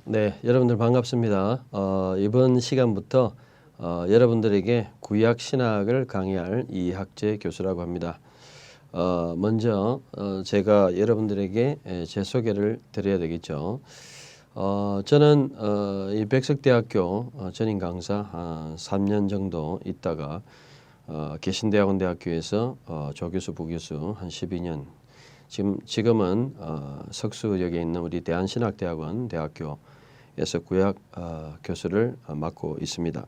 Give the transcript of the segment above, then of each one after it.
네, 여러분들 반갑습니다. 이번 시간부터 여러분들에게 구약 신학을 강의할 이학재 교수라고 합니다. 먼저 제가 여러분들에게 제 소개를 드려야 되겠죠. 저는 이 백석대학교 전임 강사 3년 정도 있다가 개신대학원대학교에서 조교수, 부교수 한 12년, 지금은 석수역에 있는 우리 대한신학대학원 대학교에서 구약 교수를 맡고 있습니다.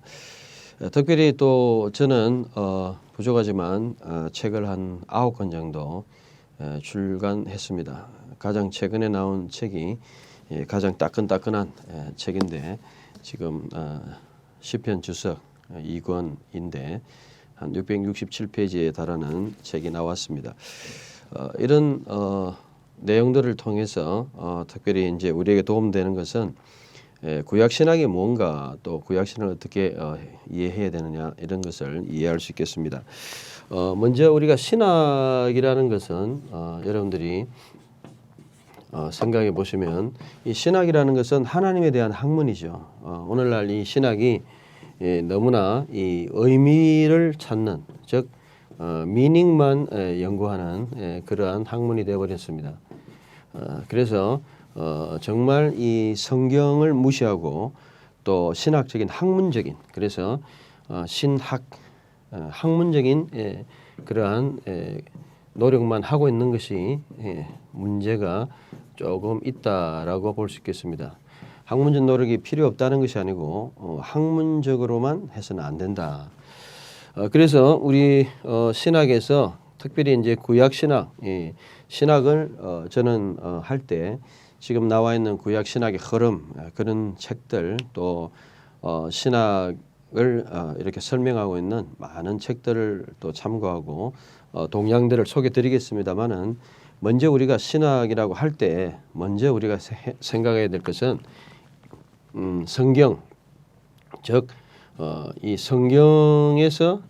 특별히 또 저는 부족하지만 책을 한 9권 정도 출간했습니다. 가장 최근에 나온 책이 가장 따끈따끈한 책인데 지금 시편 주석 2권인데 한 667페이지에 달하는 책이 나왔습니다. 이런 내용들을 통해서 특별히 이제 우리에게 도움되는 것은 구약 신학이 뭔가, 또 구약 신학을 어떻게 이해해야 되느냐, 이런 것을 이해할 수 있겠습니다. 먼저 우리가 신학이라는 것은 여러분들이 생각해 보시면 이 신학이라는 것은 하나님에 대한 학문이죠. 오늘날 이 신학이 너무나 이 의미를 찾는, 즉 미닝만 연구하는 그러한 학문이 되어버렸습니다. 그래서 정말 이 성경을 무시하고 또 신학적인 학문적인, 그래서 신학 학문적인 그러한 노력만 하고 있는 것이 문제가 조금 있다라고 볼 수 있겠습니다. 학문적 노력이 필요 없다는 것이 아니고 학문적으로만 해서는 안 된다. 그래서 우리 신학에서 특별히 이제 구약 신학, 신학을 저는 할 때 지금 나와 있는 구약 신학의 흐름, 그런 책들, 또 신학을 이렇게 설명하고 있는 많은 책들을 또 참고하고 동향들을 소개드리겠습니다만은, 먼저 우리가 신학이라고 할 때 먼저 우리가 생각해야 될 것은 성경, 즉 이 성경에서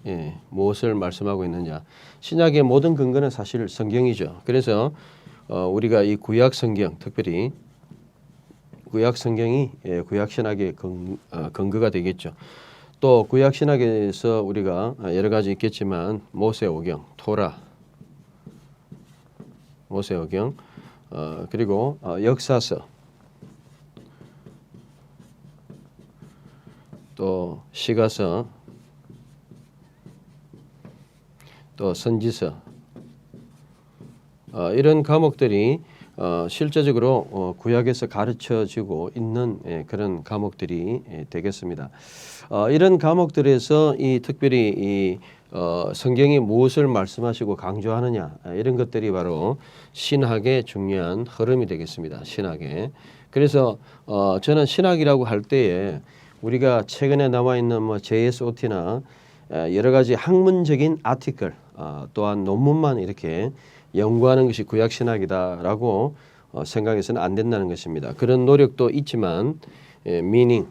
무엇을 말씀하고 있느냐. 신약의 모든 근거는 사실 성경이죠. 그래서 우리가 이 구약 성경, 특별히 구약 성경이 구약 신학의 근거가 되겠죠. 또 구약 신학에서 우리가 여러 가지 있겠지만 모세오경, 토라, 모세오경, 그리고 역사서, 또 시가서, 또 선지서, 이런 과목들이 실제적으로 구약에서 가르쳐지고 있는 그런 과목들이 되겠습니다. 이런 과목들에서 이 특별히 이 성경이 무엇을 말씀하시고 강조하느냐, 이런 것들이 바로 신학의 중요한 흐름이 되겠습니다. 신학의. 그래서 저는 신학이라고 할 때에 우리가 최근에 나와 있는 뭐 JSOT나 여러 가지 학문적인 아티클, 또한 논문만 이렇게 연구하는 것이 구약 신학이다라고 생각해서는 안 된다는 것입니다. 그런 노력도 있지만 미닝,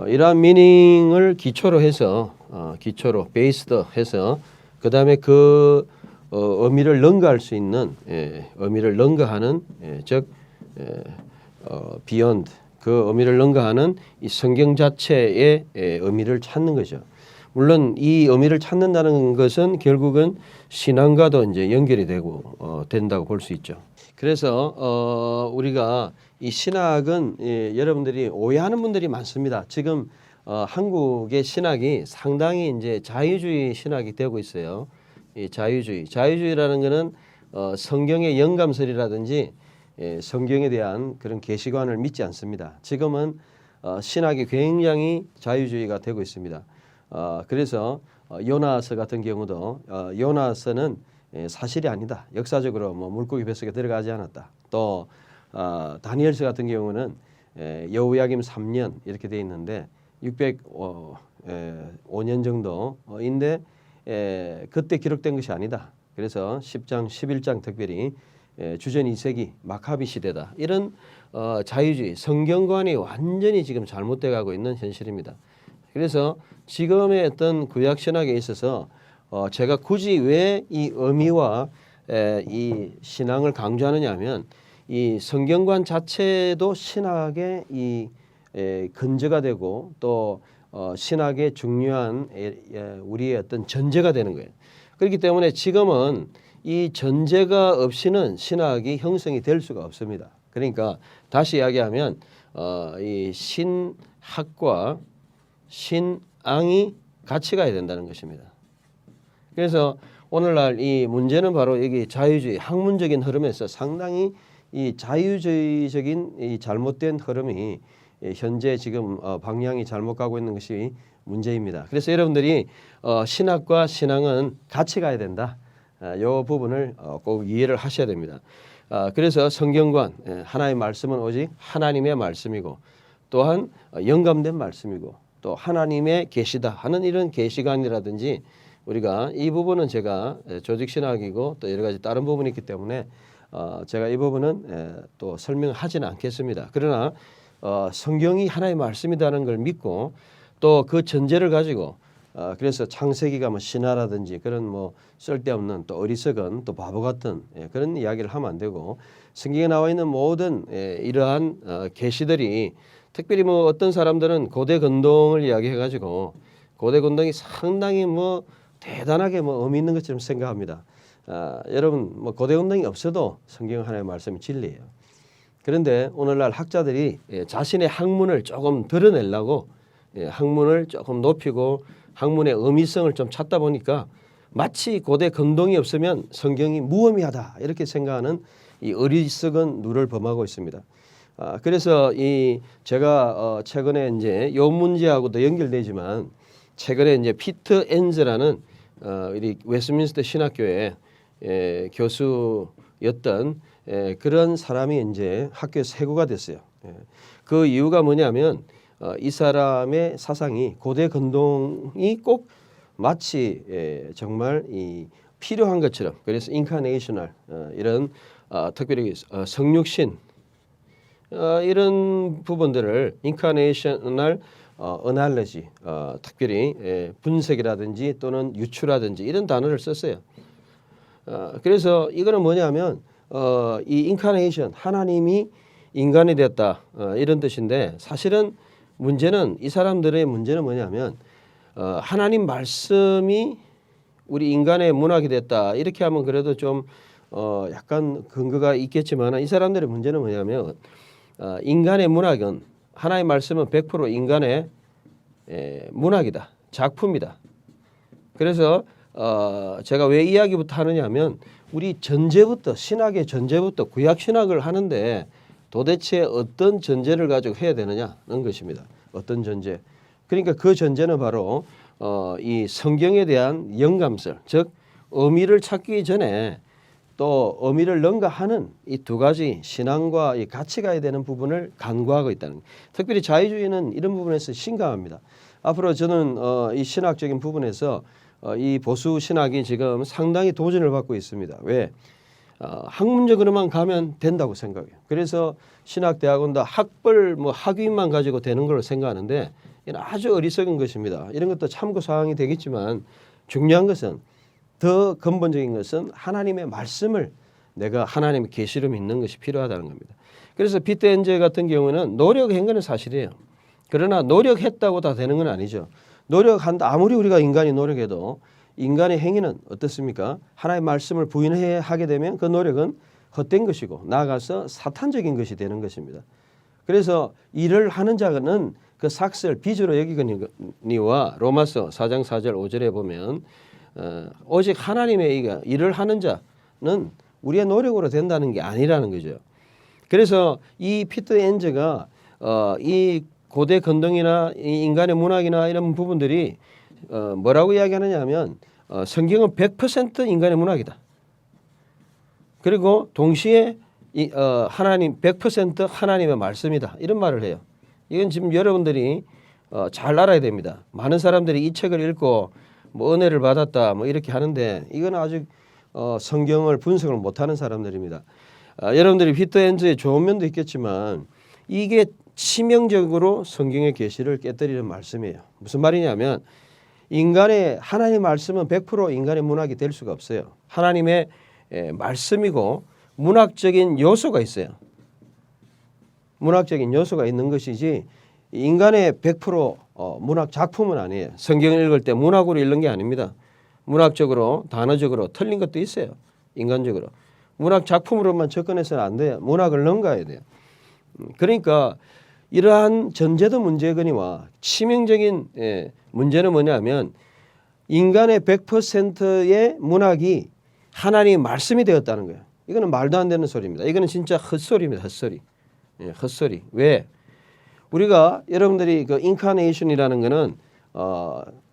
이러한 미닝을 기초로 해서 기초로 베이스드 해서 그 다음에 그 의미를 능가할 수 있는 의미를 능가하는, 즉 beyond, 그 의미를 능가하는 이 성경 자체의 의미를 찾는 거죠. 물론 이 의미를 찾는다는 것은 결국은 신앙과도 이제 연결이 되고 된다고 볼 수 있죠. 그래서 우리가 이 신학은 여러분들이 오해하는 분들이 많습니다. 지금 한국의 신학이 상당히 이제 자유주의 신학이 되고 있어요. 이 자유주의라는 것은 성경의 영감설이라든지 성경에 대한 그런 계시관을 믿지 않습니다. 지금은 신학이 굉장히 자유주의가 되고 있습니다. 그래서 요나서 같은 경우도 요나서는 사실이 아니다. 역사적으로 뭐 물고기 뱃속에 들어가지 않았다. 또 다니엘서 같은 경우는 여호야김 3년 이렇게 돼 있는데 605년 정도인데 그때 기록된 것이 아니다. 그래서 10장, 11장 특별히 주전 2세기 마카비 시대다. 이런 자유주의, 성경관이 완전히 지금 잘못돼 가고 있는 현실입니다. 그래서 지금의 어떤 구약 신학에 있어서 제가 굳이 왜 이 의미와 이 신앙을 강조하느냐 하면 이 성경관 자체도 신학의 근저가 되고 또 신학의 중요한 우리의 어떤 전제가 되는 거예요. 그렇기 때문에 지금은 이 전제가 없이는 신학이 형성이 될 수가 없습니다. 그러니까 다시 이야기하면 이 신학과 신앙이 같이 가야 된다는 것입니다. 그래서 오늘날 이 문제는 바로 여기 자유주의 학문적인 흐름에서 상당히 이 자유주의적인 이 잘못된 흐름이 현재 지금 방향이 잘못 가고 있는 것이 문제입니다. 그래서 여러분들이 신학과 신앙은 같이 가야 된다. 이 부분을 꼭 이해를 하셔야 됩니다. 그래서 성경관 하나의 말씀은 오직 하나님의 말씀이고 또한 영감된 말씀이고 또 하나님의 계시다 하는 이런 계시관이라든지 우리가 이 부분은 제가 조직신학이고 또 여러 가지 다른 부분이 있기 때문에 제가 이 부분은 또 설명하지는 않겠습니다. 그러나 성경이 하나의 말씀이라는 걸 믿고 또 그 전제를 가지고 그래서 창세기가 뭐 신화라든지 그런 뭐 쓸데없는 또 어리석은 또 바보 같은 그런 이야기를 하면 안 되고 성경에 나와 있는 모든 이러한 계시들이 특별히 뭐 어떤 사람들은 고대 건동을 이야기해 가지고 고대 건동이 상당히 뭐 대단하게 뭐 의미 있는 것처럼 생각합니다. 여러분 뭐 고대 건동이 없어도 성경 하나의 말씀이 진리예요. 그런데 오늘날 학자들이 자신의 학문을 조금 드러내려고 학문을 조금 높이고 학문의 의미성을 좀 찾다 보니까 마치 고대 건동이 없으면 성경이 무의미하다 이렇게 생각하는 이 어리석은 누를 범하고 있습니다. 그래서 이 제가 최근에 이제 요 문제하고도 연결되지만 최근에 이제 피터 엔즈라는 우리 웨스트민스터 신학교의 교수였던 그런 사람이 이제 학교에서 해고가 됐어요. 그 이유가 뭐냐면 이 사람의 사상이 고대 건동이 꼭 마치 정말 이 필요한 것처럼 그래서 인카네이셔널 이런 특별히 성육신 이런 부분들을 인카네이셔널 어날러지 특별히 분석이라든지 또는 유추라든지 이런 단어를 썼어요. 그래서 이거는 뭐냐면 이 인카네이션 하나님이 인간이 됐다 이런 뜻인데 사실은 문제는 이 사람들의 문제는 뭐냐면 하나님 말씀이 우리 인간의 문학이 됐다 이렇게 하면 그래도 좀 약간 근거가 있겠지만 이 사람들의 문제는 뭐냐면 인간의 문학은 하나님의 말씀은 100% 인간의 문학이다 작품이다. 그래서 제가 왜 이야기부터 하느냐면 우리 전제부터 신학의 전제부터 구약 신학을 하는데 도대체 어떤 전제를 가지고 해야 되느냐는 것입니다. 어떤 전제. 그러니까 그 전제는 바로 이 성경에 대한 영감설, 즉 의미를 찾기 전에 또 의미를 능가하는 이 두 가지 신앙과 같이 가야 되는 부분을 간구하고 있다는 거예요. 특별히 자유주의는 이런 부분에서 심각합니다. 앞으로 저는 이 신학적인 부분에서 이 보수 신학이 지금 상당히 도전을 받고 있습니다. 왜? 학문적으로만 가면 된다고 생각해요. 그래서 신학대학원도 학벌 뭐 학위만 가지고 되는 걸 생각하는데 이건 아주 어리석은 것입니다. 이런 것도 참고 사항이 되겠지만 중요한 것은 더 근본적인 것은 하나님의 말씀을 내가 하나님의 계시를 믿는 것이 필요하다는 겁니다. 그래서 피터 엔제 같은 경우는 노력한 건 사실이에요. 그러나 노력했다고 다 되는 건 아니죠. 노력한다 아무리 우리가 인간이 노력해도 인간의 행위는 어떻습니까? 하나님의 말씀을 부인하게 되면 그 노력은 헛된 것이고 나아가서 사탄적인 것이 되는 것입니다. 그래서 일을 하는 자는 그 삭슬 빚으로 여기거니와 로마서 4장 4절 5절에 보면 오직 하나님의 일을 하는 자는 우리의 노력으로 된다는 게 아니라는 거죠. 그래서 이 피터 엔저가 이 고대 건동이나 이 인간의 문학이나 이런 부분들이 뭐라고 이야기하느냐 하면 성경은 100% 인간의 문학이다. 그리고 동시에 하나님 100% 하나님의 말씀이다. 이런 말을 해요. 이건 지금 여러분들이 잘 알아야 됩니다. 많은 사람들이 이 책을 읽고 뭐 은혜를 받았다 뭐 이렇게 하는데 이건 아직 성경을 분석을 못하는 사람들입니다. 여러분들이 피터 엔즈의 좋은 면도 있겠지만 이게 치명적으로 성경의 계시를 깨뜨리는 말씀이에요. 무슨 말이냐면 인간의 하나님의 말씀은 100% 인간의 문학이 될 수가 없어요. 하나님의 말씀이고 문학적인 요소가 있어요. 문학적인 요소가 있는 것이지 인간의 100% 문학 작품은 아니에요. 성경을 읽을 때 문학으로 읽는 게 아닙니다. 문학적으로 단어적으로 틀린 것도 있어요. 인간적으로. 문학 작품으로만 접근해서는 안 돼요. 문학을 넘가야 돼요. 그러니까 이러한 전제도 문제거니와 치명적인 문제는 뭐냐면 인간의 100%의 문학이 하나님의 말씀이 되었다는 거예요. 이거는 말도 안 되는 소리입니다. 이거는 진짜 헛소리입니다. 헛소리. 헛소리. 왜? 우리가 여러분들이 그 인카네이션이라는 거는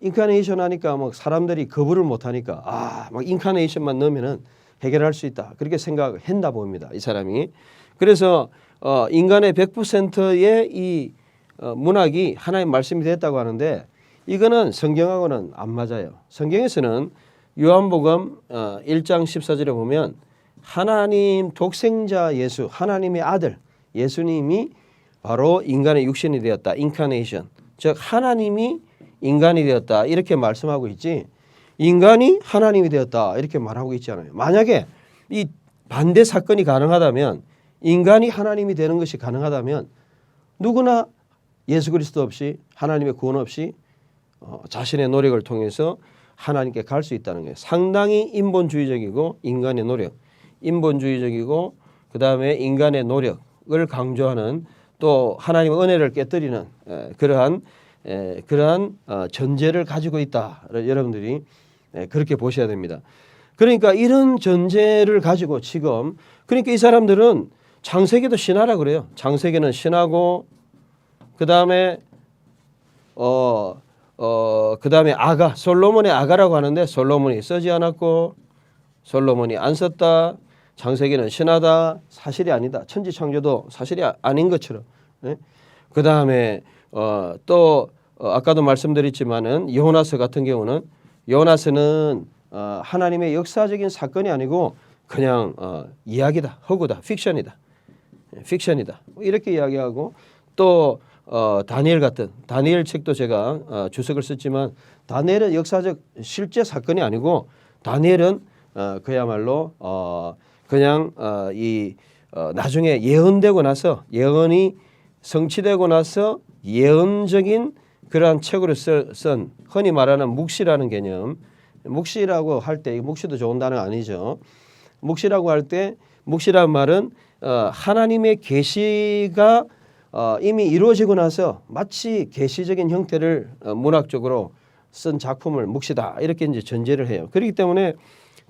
인카네이션 하니까 뭐 사람들이 거부를 못 하니까 막 인카네이션만 넣으면은 해결할 수 있다. 그렇게 생각했나 봅니다. 이 사람이. 그래서 인간의 100%의 이 문학이 하나님의 말씀이 됐다고 하는데 이거는 성경하고는 안 맞아요. 성경에서는 요한복음 1장 14절에 보면 하나님 독생자 예수, 하나님의 아들 예수님이 바로 인간의 육신이 되었다. 인카네이션. 즉 하나님이 인간이 되었다. 이렇게 말씀하고 있지. 인간이 하나님이 되었다. 이렇게 말하고 있지 않아요. 만약에 이 반대 사건이 가능하다면 인간이 하나님이 되는 것이 가능하다면 누구나 예수 그리스도 없이 하나님의 구원 없이 자신의 노력을 통해서 하나님께 갈 수 있다는 거예요. 상당히 인본주의적이고 인간의 노력, 인본주의적이고 그다음에 인간의 노력을 강조하는 또 하나님의 은혜를 깨뜨리는 그러한 전제를 가지고 있다. 여러분들이 그렇게 보셔야 됩니다. 그러니까 이런 전제를 가지고 지금 그러니까 이 사람들은 창세기도 신하라 그래요. 창세기는 신하고 그다음에 그다음에 아가 솔로몬의 아가라고 하는데 솔로몬이 쓰지 않았고 솔로몬이 안 썼다. 창세기는 신하다. 사실이 아니다. 천지창조도 사실이 아닌 것처럼. 그다음에 또 아까도 말씀드렸지만은 요나서 같은 경우는 요나서는 하나님의 역사적인 사건이 아니고 그냥 이야기다. 허구다. 픽션이다. 픽션이다. 이렇게 이야기하고 또 다니엘 같은 다니엘 책도 제가 주석을 썼지만 다니엘은 역사적 실제 사건이 아니고 다니엘은 그야말로 그냥 나중에 예언되고 나서 예언이 성취되고 나서 예언적인 그러한 책으로 쓴 흔히 말하는 묵시라는 개념. 묵시라고 할 때 묵시도 좋은 단어가 아니죠. 묵시라고 할 때 묵시라는 말은 하나님의 계시가 이미 이루어지고 나서 마치 계시적인 형태를 문학적으로 쓴 작품을 묵시다 이렇게 이제 전제를 해요. 그렇기 때문에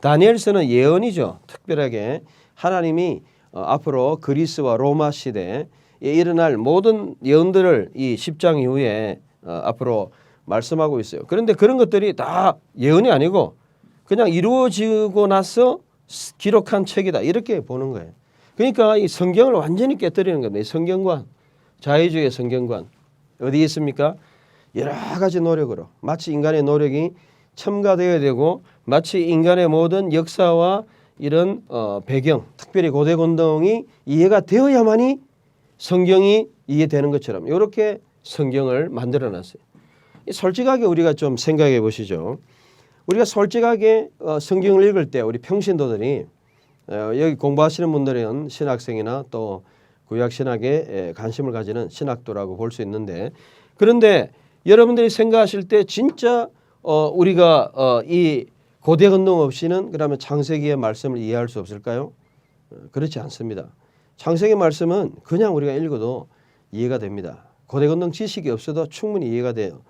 다니엘서는 예언이죠. 특별하게 하나님이 앞으로 그리스와 로마 시대에 일어날 모든 예언들을 이 10장 이후에 앞으로 말씀하고 있어요. 그런데 그런 것들이 다 예언이 아니고 그냥 이루어지고 나서 기록한 책이다 이렇게 보는 거예요. 그러니까 이 성경을 완전히 깨뜨리는 겁니다. 이 성경관, 자유주의 성경관 어디에 있습니까? 여러 가지 노력으로 마치 인간의 노력이 첨가되어야 되고 마치 인간의 모든 역사와 이런 배경, 특별히 고대건동이 이해가 되어야만이 성경이 이해되는 것처럼 이렇게 성경을 만들어놨어요. 솔직하게 우리가 좀 생각해 보시죠. 우리가 솔직하게 성경을 읽을 때 우리 평신도들이 여기 공부하시는 분들은 신학생이나 또 구약신학에 관심을 가지는 신학도라고 볼 수 있는데 그런데 여러분들이 생각하실 때 진짜 우리가 이 고대건동 없이는 그러면 창세기의 말씀을 이해할 수 없을까요? 그렇지 않습니다. 창세기 말씀은 그냥 우리가 읽어도 이해가 됩니다. 고대건동 지식이 없어도 충분히 이해가 돼요.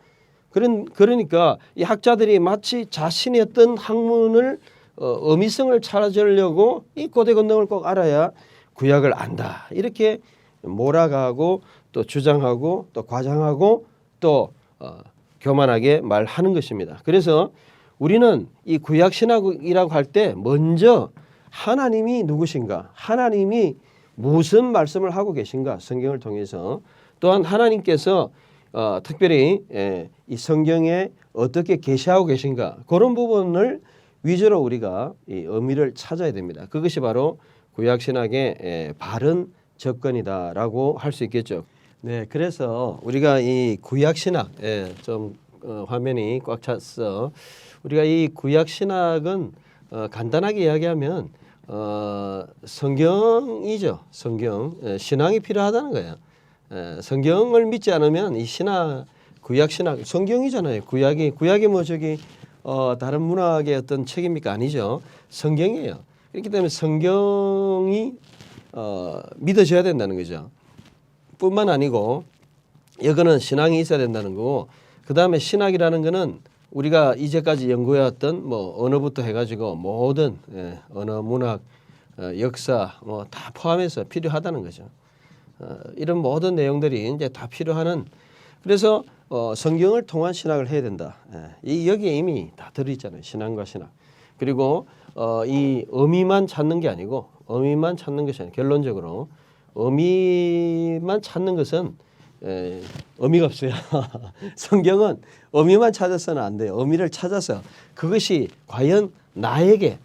그러니까 이 학자들이 마치 자신의 어떤 학문을 어미성을 찾으려고 이 고대건동을 꼭 알아야 구약을 안다. 이렇게 몰아가고 또 주장하고 또 과장하고 또 교만하게 말하는 것입니다. 그래서 우리는 이 구약신학이라고 할 때 먼저 하나님이 누구신가? 하나님이 무슨 말씀을 하고 계신가? 성경을 통해서 또한 하나님께서 특별히 이 성경에 어떻게 계시하고 계신가? 그런 부분을 위주로 우리가 이 의미를 찾아야 됩니다. 그것이 바로 구약신학의 바른 접근이다라고 할 수 있겠죠. 네, 그래서 우리가 이 구약신학 좀 화면이 꽉 찼어. 우리가 이 구약신학은 간단하게 이야기하면 성경이죠. 성경. 신앙이 필요하다는 거예요. 성경을 믿지 않으면 이 신학, 구약 신학, 성경이잖아요. 구약이 뭐 저기 다른 문학의 어떤 책입니까? 아니죠. 성경이에요. 그렇기 때문에 성경이 믿어져야 된다는 거죠. 뿐만 아니고 이거는 신앙이 있어야 된다는 거고, 그 다음에 신학이라는 거는 우리가 이제까지 연구해왔던 뭐 언어부터 해가지고 모든 언어, 문학, 역사 뭐 다 포함해서 필요하다는 거죠. 이런 모든 내용들이 이제 다 필요하는, 그래서 성경을 통한 신학을 해야 된다. 이 여기에 이미 다 들어있잖아요. 신앙과 신학. 그리고 이 의미만 찾는 게 아니고, 의미만 찾는 것이 아니고, 결론적으로 의미만 찾는 것은 의미가 없어요. 성경은 의미만 찾아서는 안 돼요. 의미를 찾아서 그것이 과연 나에게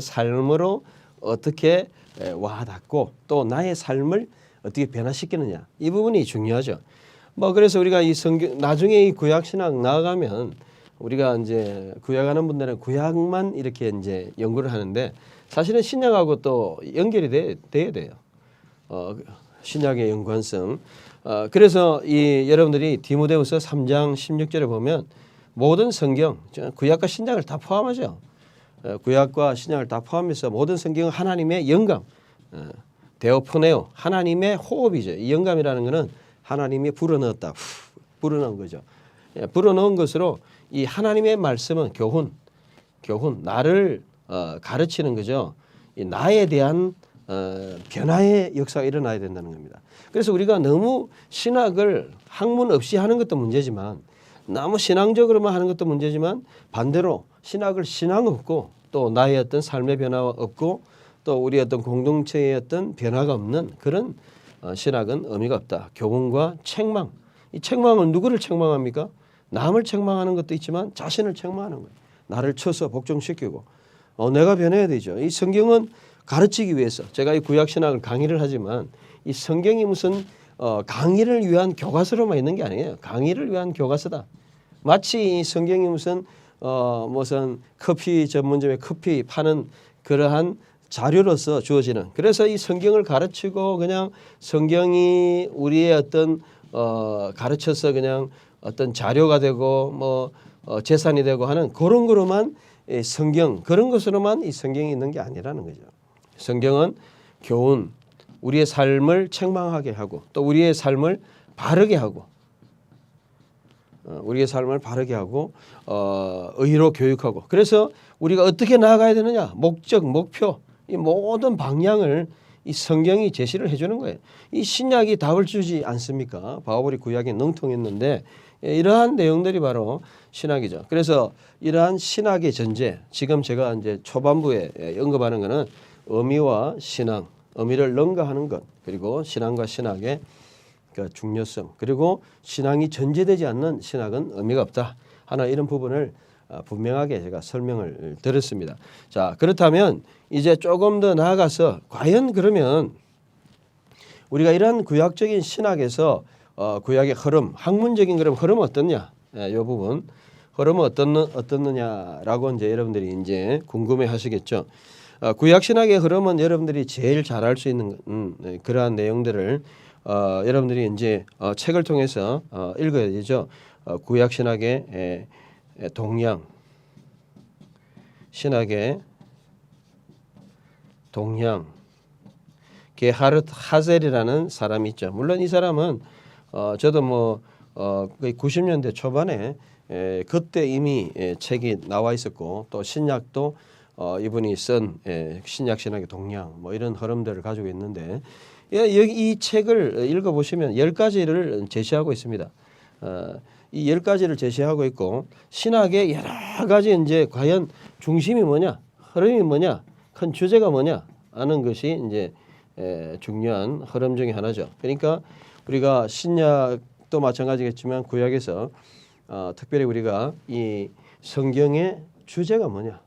삶으로 어떻게 와닿고 또 나의 삶을 어떻게 변화시키느냐, 이 부분이 중요하죠. 뭐 그래서 우리가 이 성경 나중에 이 구약 신학 나아가면 우리가 이제 구약하는 분들은 구약만 이렇게 이제 연구를 하는데 사실은 신약하고 또 연결이 돼야 돼요. 신약의 연관성. 그래서 이 여러분들이 디모데후서 3장 16절에 보면 모든 성경, 구약과 신약을 다 포함하죠. 구약과 신약을 다 포함해서 모든 성경은 하나님의 영감, 데오포네오, 하나님의 호흡이죠. 이 영감이라는 것은 하나님이 불어넣었다, 불어넣은 거죠. 불어넣은 것으로 이 하나님의 말씀은 교훈, 나를 가르치는 거죠. 이 나에 대한 변화의 역사가 일어나야 된다는 겁니다. 그래서 우리가 너무 신학을 학문 없이 하는 것도 문제지만, 너무 신앙적으로만 하는 것도 문제지만, 반대로 신학을 신앙 없고 또 나의 어떤 삶의 변화가 없고 또 우리 어떤 공동체의 어떤 변화가 없는 그런 신학은 의미가 없다. 교훈과 책망. 이 책망은 누구를 책망합니까? 남을 책망하는 것도 있지만 자신을 책망하는 거예요. 나를 쳐서 복종시키고 내가 변해야 되죠. 이 성경은 가르치기 위해서, 제가 이 구약 신학을 강의를 하지만 이 성경이 무슨 강의를 위한 교과서로만 있는 게 아니에요. 강의를 위한 교과서다. 마치 이 성경이 무슨 커피 전문점에 커피 파는 그러한 자료로서 주어지는, 그래서 이 성경을 가르치고 그냥 성경이 우리의 어떤 가르쳐서 그냥 어떤 자료가 되고 뭐 재산이 되고 하는 그런 거로만 성경, 그런 것으로만 이 성경이 있는 게 아니라는 거죠. 성경은 교훈, 우리의 삶을 책망하게 하고 또 우리의 삶을 바르게 하고 의로 교육하고, 그래서 우리가 어떻게 나아가야 되느냐, 목적, 목표, 이 모든 방향을 이 성경이 제시를 해주는 거예요. 이 신약이 답을 주지 않습니까? 바울이 구약에 능통했는데 이러한 내용들이 바로 신학이죠. 그래서 이러한 신학의 전제, 지금 제가 이제 초반부에 언급하는 것은 의미와 신앙, 의미를 능가하는 것, 그리고 신앙과 신학의 그 중요성, 그리고 신앙이 전제되지 않는 신학은 의미가 없다 하는 이런 부분을 분명하게 제가 설명을 드렸습니다. 자, 그렇다면 이제 조금 더 나아가서 과연 그러면 우리가 이러한 구약적인 신학에서 구약의 흐름, 학문적인 그럼 흐름은 어떻냐? 이 부분 흐름은 어떻느냐라고 이제 여러분들이 이제 궁금해 하시겠죠. 구약 신학의 흐름은 여러분들이 제일 잘 알 수 있는 그러한 내용들을 여러분들이 이제 책을 통해서 읽어야 되죠. 구약 신학의 동양, 신학의 동양, 게하르트 하젤이라는 사람이 있죠. 물론 이 사람은 저도 뭐 거의 90년대 초반에 그때 이미 책이 나와 있었고 또 신약도 이분이 쓴 신약 신학의 동양 뭐 이런 흐름들을 가지고 있는데, 여기 이 책을 읽어보시면 10가지를 제시하고 있습니다. 이 10가지를 제시하고 있고 신학의 여러 가지 이제 과연 중심이 뭐냐, 흐름이 뭐냐, 큰 주제가 뭐냐 하는 것이 이제 중요한 흐름 중에 하나죠. 그러니까 우리가 신약도 마찬가지겠지만 구약에서 특별히 우리가 이 성경의 주제가 뭐냐,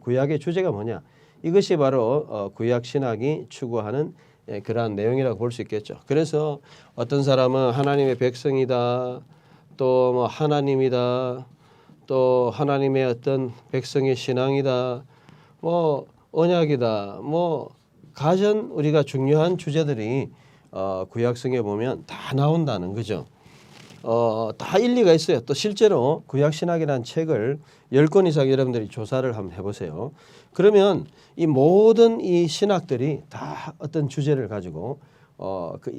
구약의 주제가 뭐냐, 이것이 바로 구약 신학이 추구하는 그러한 내용이라고 볼 수 있겠죠. 그래서 어떤 사람은 하나님의 백성이다, 또 뭐 하나님이다, 또 하나님의 어떤 백성의 신앙이다, 뭐 언약이다. 뭐 가전 우리가 중요한 주제들이 구약성에 보면 다 나온다는 거죠. 다 일리가 있어요. 또 실제로 구약신학이라는 책을 10권 이상 여러분들이 조사를 한번 해보세요. 그러면 이 모든 이 신학들이 다 어떤 주제를 가지고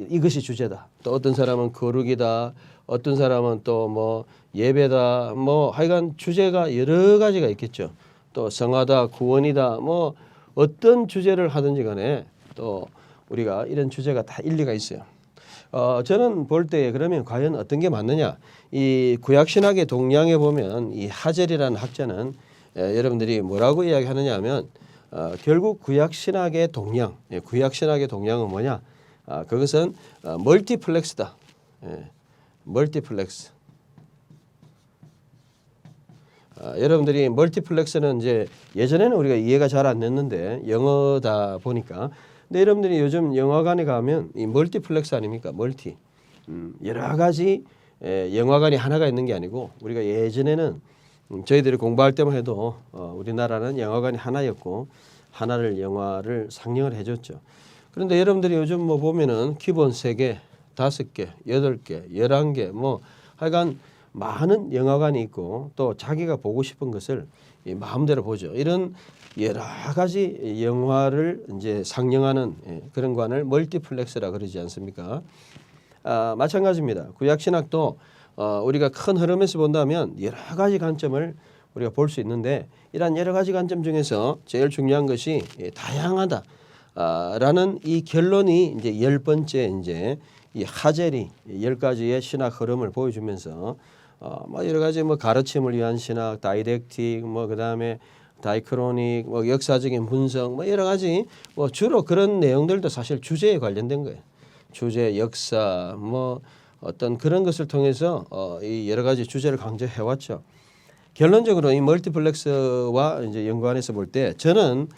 이것이 주제다. 또 어떤 사람은 거룩이다. 어떤 사람은 또 뭐 예배다. 뭐 하여간 주제가 여러 가지가 있겠죠. 또 성화다, 구원이다. 뭐 어떤 주제를 하든지 간에 또 우리가 이런 주제가 다 일리가 있어요. 저는 볼 때 그러면 과연 어떤 게 맞느냐? 이 구약신학의 동량에 보면 이 하젤이라는 학자는 여러분들이 뭐라고 이야기하느냐 하면 결국 구약신학의 동량, 구약신학의 동량은 뭐냐? 그것은 멀티플렉스다. 멀티플렉스. 여러분들이 멀티플렉스는 이제 예전에는 우리가 이해가 잘 안 됐는데 영어다 보니까 근데 여러분들이 요즘 영화관에 가면 이 멀티플렉스 아닙니까? 멀티. 여러 가지 영화관이 하나가 있는 게 아니고 우리가 예전에는 저희들이 공부할 때만 해도 우리나라는 영화관이 하나였고 하나를 영화를 상영을 해줬죠. 그런데 여러분들이 요즘 뭐 보면은 기본 3개, 5개, 8개, 11개 뭐 하여간 많은 영화관이 있고 또 자기가 보고 싶은 것을 마음대로 보죠. 이런 여러 가지 영화를 이제 상영하는 그런 관을 멀티플렉스라 그러지 않습니까? 마찬가지입니다. 구약신학도 우리가 큰 흐름에서 본다면 여러 가지 관점을 우리가 볼 수 있는데 이러한 여러 가지 관점 중에서 제일 중요한 것이 다양하다. 라는 이 결론이 이제 10번째 이제 이 하젤이 10가지의 신학 흐름을 보여주면서 뭐 여러 가지 뭐 가르침을 위한 신학, 다이렉틱, 뭐 그다음에 다이크로닉, 뭐 역사적인 분석, 뭐 여러 가지 뭐 주로 그런 내용들도 사실 주제에 관련된 거예요. 주제, 역사, 뭐 어떤 그런 것을 통해서 이 여러 가지 주제를 강조해 왔죠. 결론적으로 이 멀티플렉스와 이제 연관해서 볼 때 저는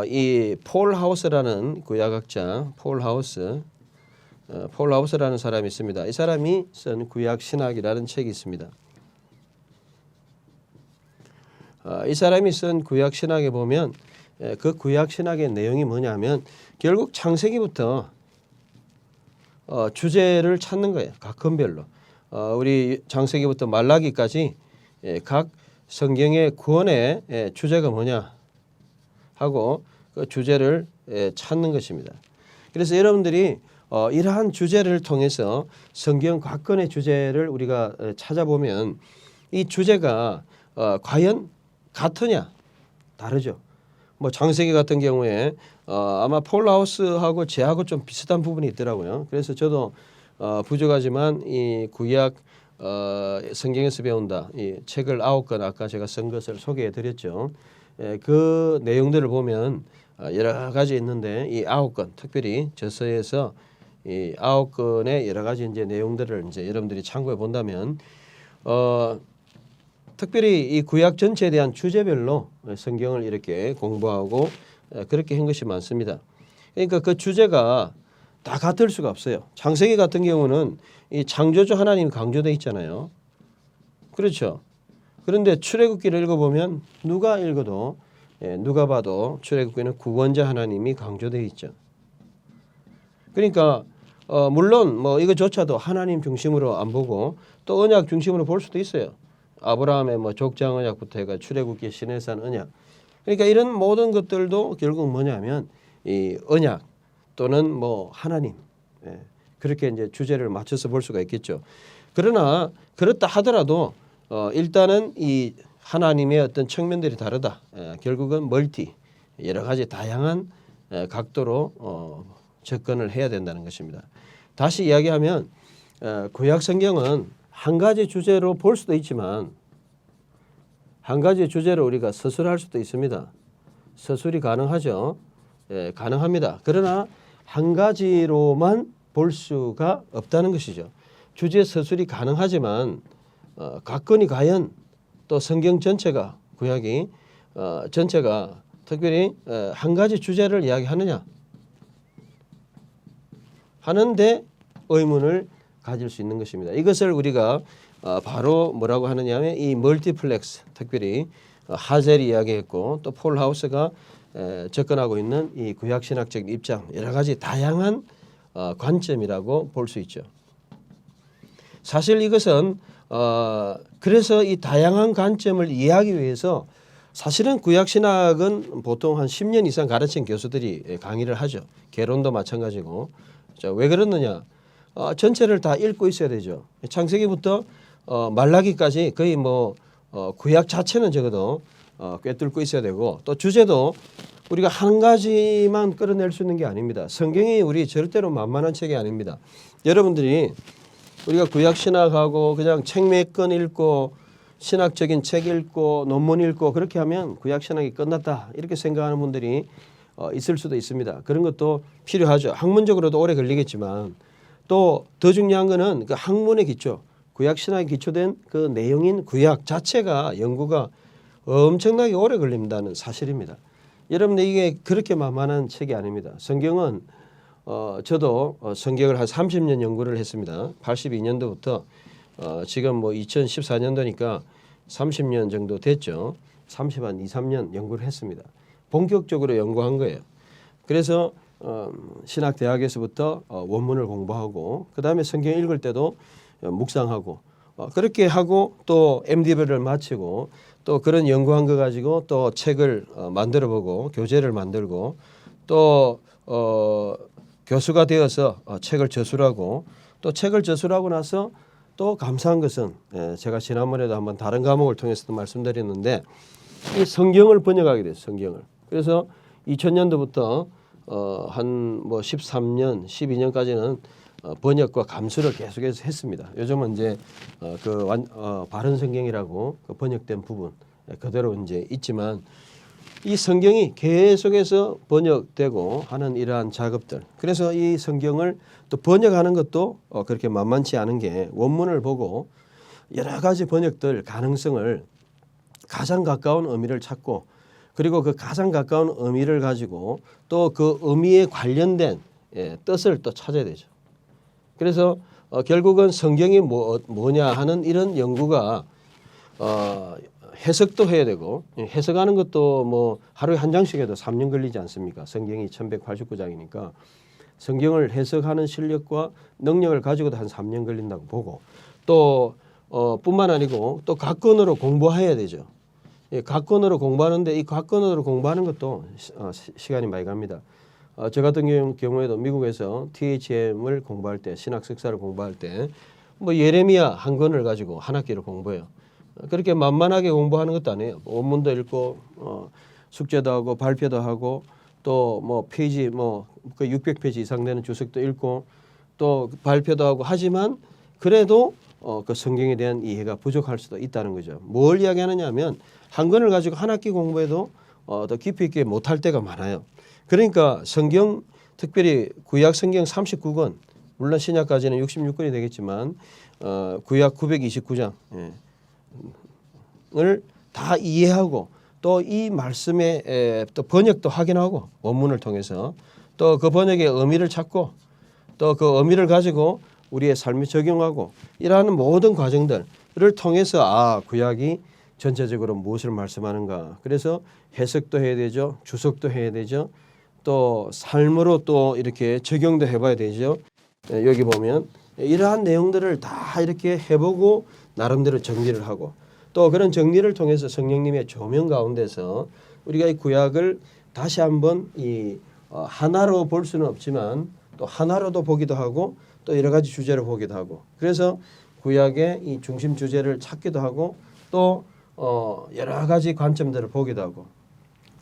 이 폴 하우스라는 구약학자 폴 하우스라는 사람이 있습니다. 이 사람이 쓴 구약신학이라는 책이 있습니다. 이 사람이 쓴 구약신학에 보면 그 구약신학의 내용이 뭐냐면 결국 창세기부터 주제를 찾는 거예요. 각 건별로. 우리 창세기부터 말라기까지 각 성경의 구원의 주제가 뭐냐 하고 그 주제를 찾는 것입니다. 그래서 여러분들이 이러한 주제를 통해서 성경 각 권의 주제를 우리가 찾아보면 이 주제가 과연 같으냐 다르죠. 뭐 창세기 같은 경우에 아마 폴 하우스하고 제하고 좀 비슷한 부분이 있더라고요. 그래서 저도 부족하지만 이 구약 성경에서 배운다 이 책을 9권 아까 제가 쓴 것을 소개해 드렸죠. 그 내용들을 보면 여러 가지 있는데 이 9권 특별히 저서에서 이 9권의 여러 가지 이제 내용들을 이제 여러분들이 참고해 본다면 특별히 이 구약 전체에 대한 주제별로 성경을 이렇게 공부하고 그렇게 한 것이 많습니다. 그러니까 그 주제가 다 같을 수가 없어요. 창세기 같은 경우는 이 창조주 하나님이 강조되어 있잖아요. 그렇죠. 그런데 출애굽기를 읽어보면 누가 읽어도 누가 봐도 출애굽기는 구원자 하나님이 강조되어 있죠. 그러니까 물론 뭐 이거조차도 하나님 중심으로 안 보고 또 언약 중심으로 볼 수도 있어요. 아브라함의 뭐 족장 언약부터 해가 출애굽기 시내산 언약. 그러니까 이런 모든 것들도 결국 뭐냐면 이 언약 또는 뭐 하나님 그렇게 이제 주제를 맞춰서 볼 수가 있겠죠. 그러나 그렇다 하더라도 일단은 이 하나님의 어떤 측면들이 다르다. 결국은 멀티 여러 가지 다양한 각도로 접근을 해야 된다는 것입니다. 다시 이야기하면 구약 성경은 한 가지 주제로 볼 수도 있지만 한 가지 주제로 우리가 서술할 수도 있습니다. 서술이 가능하죠. 가능합니다. 그러나 한 가지로만 볼 수가 없다는 것이죠. 주제 서술이 가능하지만 각 건이 과연 또 성경 전체가 구약이 전체가 특별히 한 가지 주제를 이야기하느냐 하는데 의문을 가질 수 있는 것입니다. 이것을 우리가 바로 뭐라고 하느냐 하면 이 멀티플렉스 특별히 하젤이 이야기했고 또 폴 하우스가 접근하고 있는 이 구약신학적 입장 여러 가지 다양한 관점이라고 볼 수 있죠. 사실 이것은 그래서 이 다양한 관점을 이해하기 위해서 사실은 구약신학은 보통 한 10년 이상 가르친 교수들이 강의를 하죠. 개론도 마찬가지고. 자, 왜 그러느냐. 전체를 다 읽고 있어야 되죠. 창세기부터 말라기까지 거의 뭐 구약 자체는 적어도 꿰뚫고 있어야 되고 또 주제도 우리가 한 가지만 끌어낼 수 있는 게 아닙니다. 성경이 우리 절대로 만만한 책이 아닙니다. 여러분들이 우리가 구약신학하고 그냥 책 몇 권 읽고 신학적인 책 읽고 논문 읽고 그렇게 하면 구약신학이 끝났다 이렇게 생각하는 분들이 있을 수도 있습니다. 그런 것도 필요하죠. 학문적으로도 오래 걸리겠지만 또 더 중요한 거는 그 학문의 기초 구약신학에 기초된 그 내용인 구약 자체가 연구가 엄청나게 오래 걸린다는 사실입니다. 여러분들 이게 그렇게 만만한 책이 아닙니다. 성경은 저도 성경을 한 30년 연구를 했습니다. 82년도부터 지금 뭐 2014년도니까 30년 정도 됐죠. 30한 2, 3년 연구를 했습니다. 본격적으로 연구한 거예요. 그래서 신학대학에서부터 원문을 공부하고 그다음에 성경 읽을 때도 묵상하고 그렇게 하고 또 MD를 마치고 또 그런 연구한 거 가지고 또 책을 만들어 보고 교재를 만들고 또 교수가 되어서 책을 저술하고 또 책을 저술하고 나서 또 감사한 것은 제가 지난번에도 한번 다른 과목을 통해서도 말씀드렸는데 이 성경을 번역하게 됐어요. 성경을. 그래서 2000년도부터 한 뭐 13년, 12년까지는 번역과 감수를 계속해서 했습니다. 요즘은 이제 바른 성경이라고 그 번역된 부분 그대로 이제 있지만 이 성경이 계속해서 번역되고 하는 이러한 작업들. 그래서 이 성경을 또 번역하는 것도 그렇게 만만치 않은 게 원문을 보고 여러 가지 번역들 가능성을 가장 가까운 의미를 찾고 그리고 그 가장 가까운 의미를 가지고 또 그 의미에 관련된 뜻을 또 찾아야 되죠. 그래서 결국은 성경이 뭐냐 하는 이런 연구가 해석도 해야 되고 해석하는 것도 뭐 하루에 한 장씩 해도 3년 걸리지 않습니까? 성경이 1189장이니까 성경을 해석하는 실력과 능력을 가지고도 한 3년 걸린다고 보고 또 뿐만 아니고 또 각권으로 공부해야 되죠. 각권으로 공부하는데 이 각권으로 공부하는 것도 시간이 많이 갑니다. 저 같은 경우에도 미국에서 THM을 공부할 때 신학 석사를 공부할 때 뭐 예레미야 한 권을 가지고 한 학기를 공부해요. 그렇게 만만하게 공부하는 것도 아니에요. 원문도 읽고 숙제도 하고 발표도 하고 또 뭐 페이지 뭐 그 600페이지 이상 되는 주석도 읽고 또 발표도 하고 하지만 그래도 그 성경에 대한 이해가 부족할 수도 있다는 거죠. 뭘 이야기하느냐 하면 한 권을 가지고 한 학기 공부해도 더 깊이 있게 못할 때가 많아요. 그러니까 성경 특별히 구약 성경 39권 물론 신약까지는 66권이 되겠지만 구약 929장 을 다 이해하고 또 이 말씀의 또 번역도 확인하고 원문을 통해서 또 그 번역의 의미를 찾고 또 그 의미를 가지고 우리의 삶에 적용하고 이러한 모든 과정들을 통해서 구약이 전체적으로 무엇을 말씀하는가 그래서 해석도 해야 되죠. 주석도 해야 되죠. 또 삶으로 또 이렇게 적용도 해봐야 되죠. 여기 보면 이러한 내용들을 다 이렇게 해보고 나름대로 정리를 하고 또 그런 정리를 통해서 성령님의 조명 가운데서 우리가 이 구약을 다시 한번 이 하나로 볼 수는 없지만 또 하나로도 보기도 하고 또 여러 가지 주제로 보기도 하고 그래서 구약의 이 중심 주제를 찾기도 하고 또 여러 가지 관점들을 보기도 하고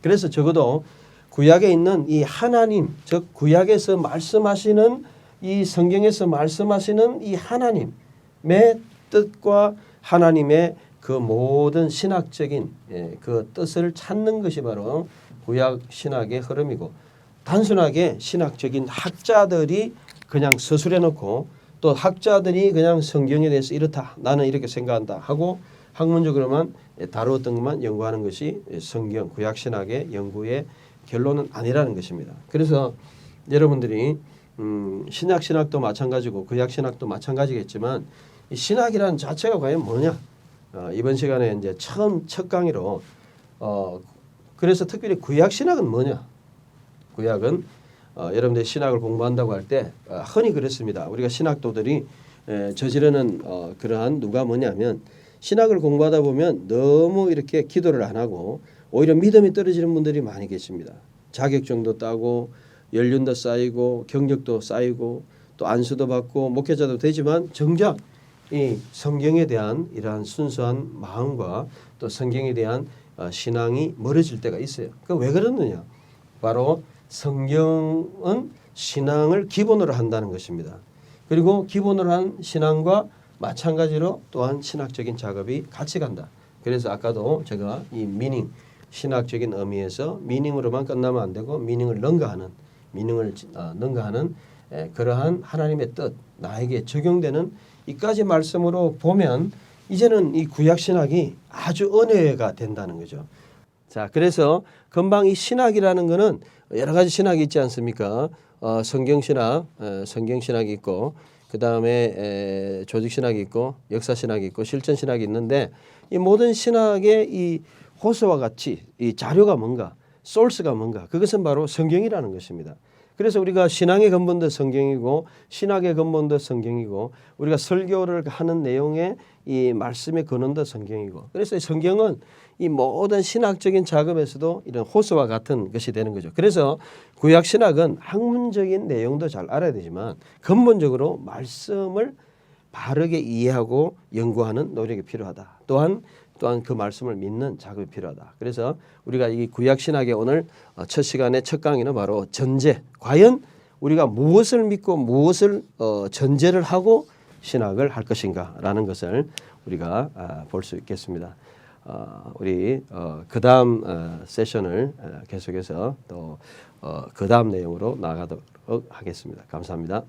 그래서 적어도 구약에 있는 이 하나님 즉 구약에서 말씀하시는 이 성경에서 말씀하시는 이 하나님의 뜻과 하나님의 그 모든 신학적인 그 뜻을 찾는 것이 바로 구약 신학의 흐름이고 단순하게 신학적인 학자들이 그냥 서술해 놓고 또 학자들이 그냥 성경에 대해서 이렇다 나는 이렇게 생각한다 하고 학문적으로만 다루었던 것만 연구하는 것이 성경 구약 신학의 연구의 결론은 아니라는 것입니다. 그래서 여러분들이 신약도 마찬가지고 구약신학도 마찬가지겠지만 이 신학이라는 자체가 과연 뭐냐? 이번 시간에 이제 첫 강의로 그래서 특별히 구약 신학은 뭐냐? 구약은 여러분들이 신학을 공부한다고 할 때 흔히 그렇습니다. 우리가 신학도들이 저지르는 그러한 누가 뭐냐면 신학을 공부하다 보면 너무 이렇게 기도를 안 하고 오히려 믿음이 떨어지는 분들이 많이 계십니다. 자격증도 따고 연륜도 쌓이고 경력도 쌓이고 또 안수도 받고 목회자도 되지만 정작 이 성경에 대한 이러한 순수한 마음과 또 성경에 대한 신앙이 멀어질 때가 있어요. 그 왜 그러느냐? 바로 성경은 신앙을 기본으로 한다는 것입니다. 그리고 기본으로 한 신앙과 마찬가지로 또한 신학적인 작업이 같이 간다. 그래서 아까도 제가 이 미닝 신학적인 의미에서 미닝으로만 끝나면 안 되고 미닝을 능가하는 그러한 하나님의 뜻 나에게 적용되는 이까지 말씀으로 보면 이제는 이 구약 신학이 아주 은혜가 된다는 거죠. 자, 그래서 금방 이 신학이라는 거는 여러 가지 신학이 있지 않습니까? 성경신학, 성경신학이 있고 그 다음에 조직신학이 있고 역사신학이 있고 실천신학이 있는데 이 모든 신학의 이 호소와 같이 이 자료가 뭔가, 소스가 뭔가 그것은 바로 성경이라는 것입니다. 그래서 우리가 신앙의 근본도 성경이고 신학의 근본도 성경이고 우리가 설교를 하는 내용의 이 말씀의 근원도 성경이고 그래서 성경은 이 모든 신학적인 작업에서도 이런 호소와 같은 것이 되는 거죠. 그래서 구약 신학은 학문적인 내용도 잘 알아야 되지만 근본적으로 말씀을 바르게 이해하고 연구하는 노력이 필요하다. 또한 그 말씀을 믿는 작업이 필요하다. 그래서 우리가 이 구약 신학의 오늘 첫 시간의 첫 강의는 바로 전제. 과연 우리가 무엇을 믿고 무엇을 전제를 하고 신학을 할 것인가라는 것을 우리가 볼 수 있겠습니다. 우리 그 다음 세션을 계속해서 또 그 다음 내용으로 나가도록 하겠습니다. 감사합니다.